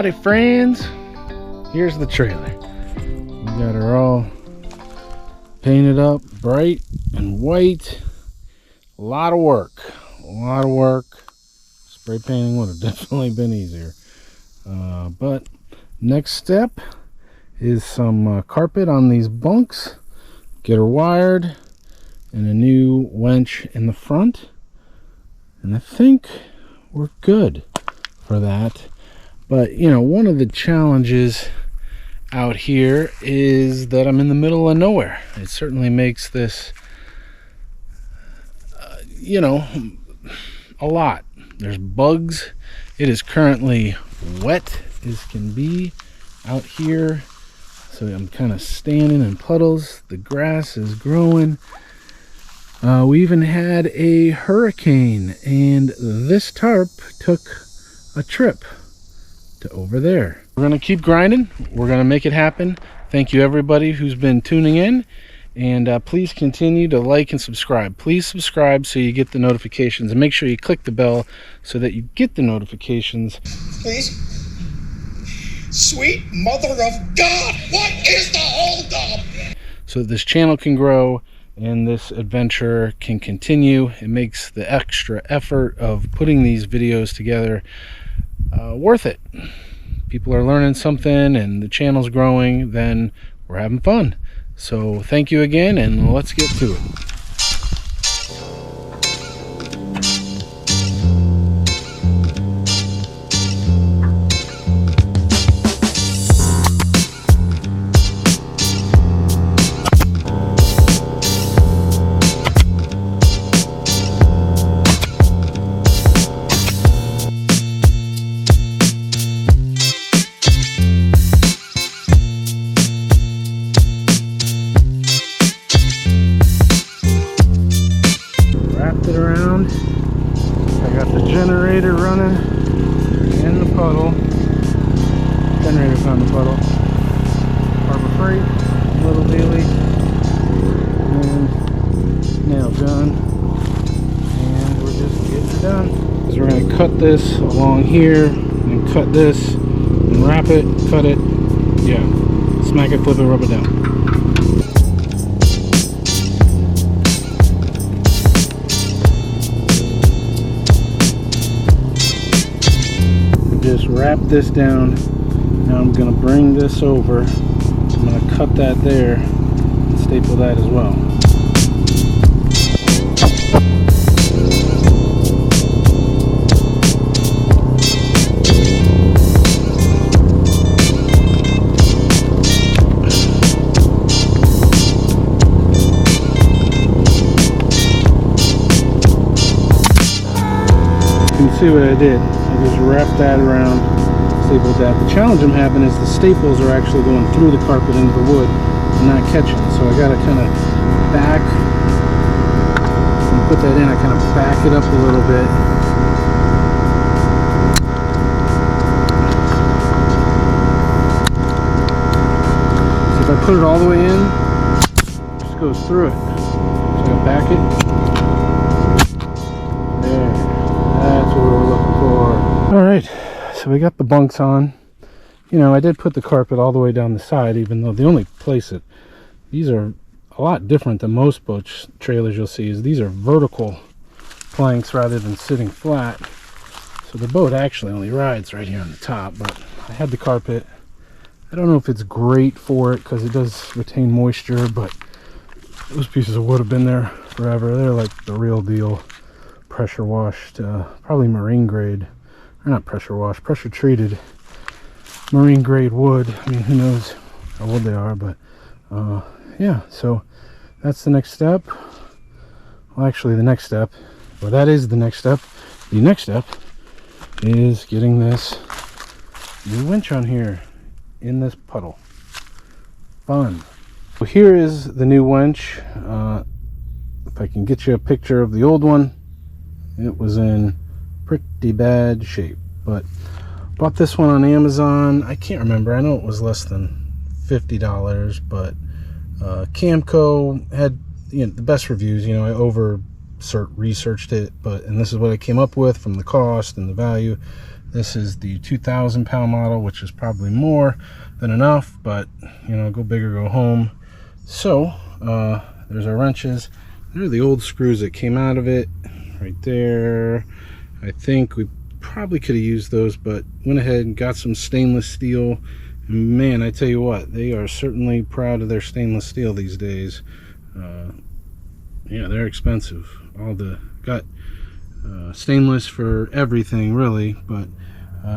Howdy friends, here's the trailer. We got her all painted up bright and white. A lot of work. Spray painting would have definitely been easier. But next step is some carpet on these bunks. Get her wired and a new winch in the front. And I think we're good for that. But you know, one of the challenges out here is that I'm in the middle of nowhere. It certainly makes this you know, a lot. There's bugs. It is currently wet as can be out here, so I'm kind of standing in puddles. The grass is growing. We even had a hurricane, and this tarp took a trip to over there. We're gonna keep grinding. We're gonna make it happen. Thank you everybody who's been tuning in, and please continue to like and subscribe. Please subscribe so you get the notifications, and make sure you click the bell so that you get the notifications. Please. Sweet mother of God, what is the holdup? So that this channel can grow and this adventure can continue. It makes the extra effort of putting these videos together worth it. People are learning something and the channel's growing, then we're having fun. So thank you again, and let's get to it. Generator running in the puddle. Generator's on the puddle. Harbor Freight, little daily, and nail gun. And we're just getting it done. Because we're going to cut this along here, and cut this, and wrap it, cut it, yeah. Smack it, flip it, rub it down. Just wrap this down. Now I'm going to bring this over. I'm going to cut that there and staple that as well. You can see what I did. Just wrap that around, staple that. The challenge I'm having is the staples are actually going through the carpet into the wood and not catching. So I got to kind of back, and put that in, I kind of back it up a little bit. So if I put it all the way in, it just goes through it. So I gotta back it. There. That's what we're looking for. Alright, so we got the bunks on. You know, I did put the carpet all the way down the side, even though the only place that these are a lot different than most boat trailers you'll see is these are vertical planks rather than sitting flat. So the boat actually only rides right here on the top, but I had the carpet. I don't know if it's great for it because it does retain moisture, but those pieces of wood have been there forever. They're like the real deal. Pressure washed, probably marine grade, or not pressure washed, pressure treated marine grade wood. I mean, who knows how old they are, but yeah, so that's the next step. Well, actually the next step, well, that is the next step. The next step is getting this new winch on here in this puddle. Fun. So here is the new winch. If I can get you a picture of the old one, it was in pretty bad shape, but bought this one on Amazon. I can't remember, I know it was less than $50, but Camco had, you know, the best reviews. You know, I researched it, and this is what I came up with from the cost and the value. This is the 2,000 pound model, which is probably more than enough, but you know, go big or go home. So there's our wrenches. There are the old screws that came out of it right there. I think we probably could have used those, but went ahead and got some stainless steel. And man, I tell you what, they are certainly proud of their stainless steel these days. Yeah, they're expensive. Got stainless for everything really, but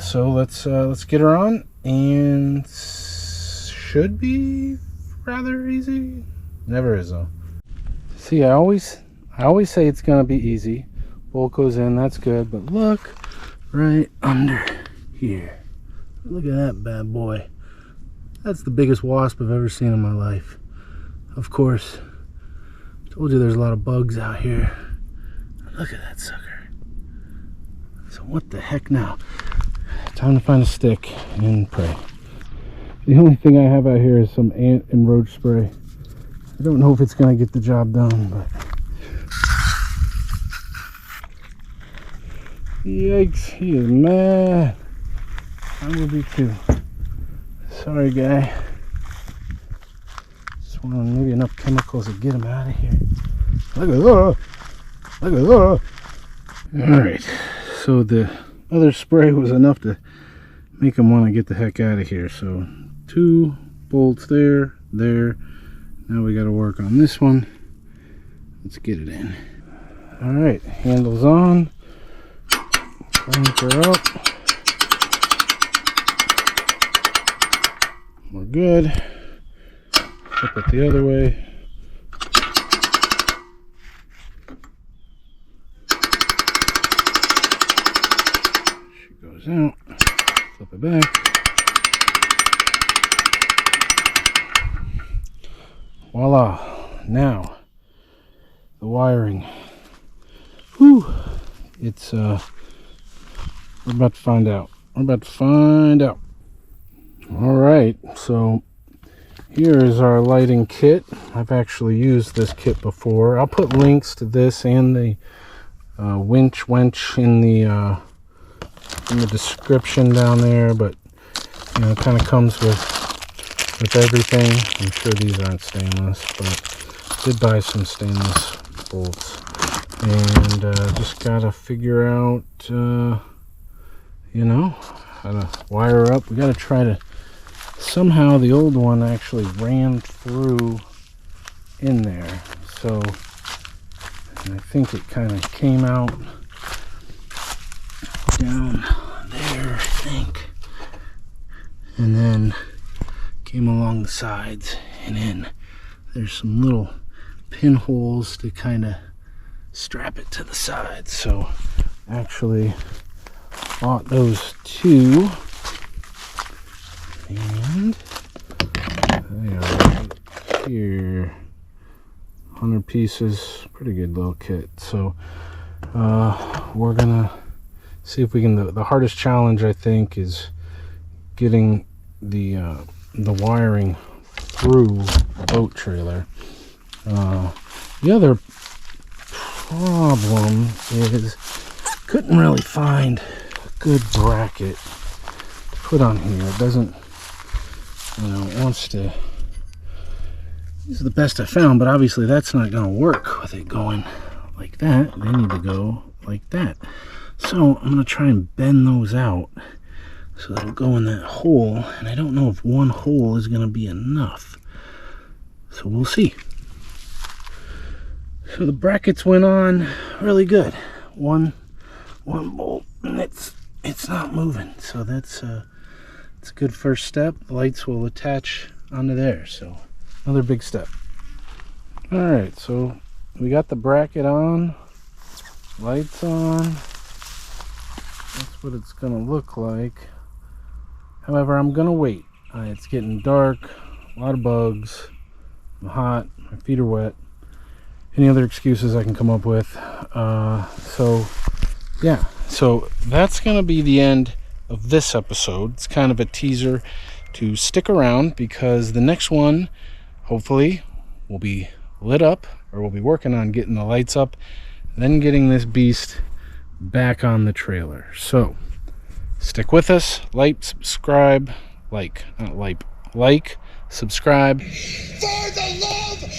so let's get her on, and should be rather easy. Never is though. See, I always say it's gonna be easy. Bolt goes in, that's good, but look right under here. Look at that bad boy. That's the biggest wasp I've ever seen in my life. Of course, told you there's a lot of bugs out here. Look at that sucker. So what the heck now? Time to find a stick and pray. The only thing I have out here is some ant and roach spray. I don't know if it's gonna get the job done, but yikes, he is mad. I will be too. Sorry, guy. Just want maybe enough chemicals to get him out of here. Look at that. Look at that. Alright, so the other spray was enough to make him want to get the heck out of here. So 2 bolts there. Now we got to work on this one. Let's get it in. Alright, handles on. Crank her up. We're good. Flip it the other way. Goes out, flip it back. Voila. Now the wiring. Whew. It's we're about to find out. All right, so here is our lighting kit. I've actually used this kit before. I'll put links to this and the winch in the description down there, but you know, it kind of comes with everything. I'm sure these aren't stainless, but I did buy some stainless bolts, and just gotta figure out you know, how to wire up. We gotta try to somehow, the old one actually ran through in there, so and I think it kind of came out down there, I think, and then came along the sides, and then there's some little pinholes to kind of strap it to the sides. So actually bought those 2, and they are right here. 100 pieces, pretty good little kit. So we're gonna see if we can. The hardest challenge, I think, is getting the wiring through the boat trailer. The other problem is couldn't really find a good bracket to put on here. It doesn't, you know, it wants to. This is the best I found, but obviously that's not going to work with it going like that. They need to go like that. So I'm going to try and bend those out so that'll go in that hole, and I don't know if one hole is going to be enough. So we'll see. So the brackets went on really good. One bolt, and it's not moving. So that's it's a good first step. The lights will attach onto there. So another big step. All right, so we got the bracket on, lights on. That's what it's gonna look like. However, I'm gonna wait. It's getting dark, a lot of bugs, I'm hot, my feet are wet. Any other excuses I can come up with. So yeah, so that's gonna be the end of this episode. It's kind of a teaser to stick around, because the next one hopefully will be lit up, or we'll be working on getting the lights up, then getting this beast back on the trailer. So Stick with us. Like, subscribe. Like, subscribe. For the love of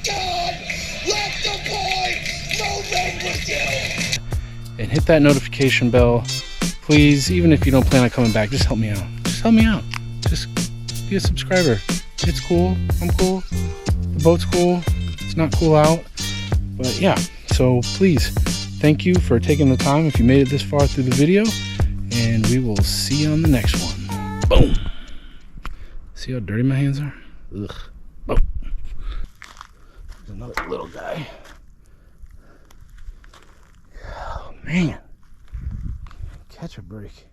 God, let the boy move in with you. And hit that notification bell. Please, even if you don't plan on coming back, just help me out. Just help me out. Just be a subscriber. It's cool. I'm cool. The boat's cool. It's not cool out. But yeah, so please, thank you for taking the time if you made it this far through the video. And we will see you on the next one. Boom. See how dirty my hands are? Ugh. Boom. There's another little guy. Oh, man. Catch a break.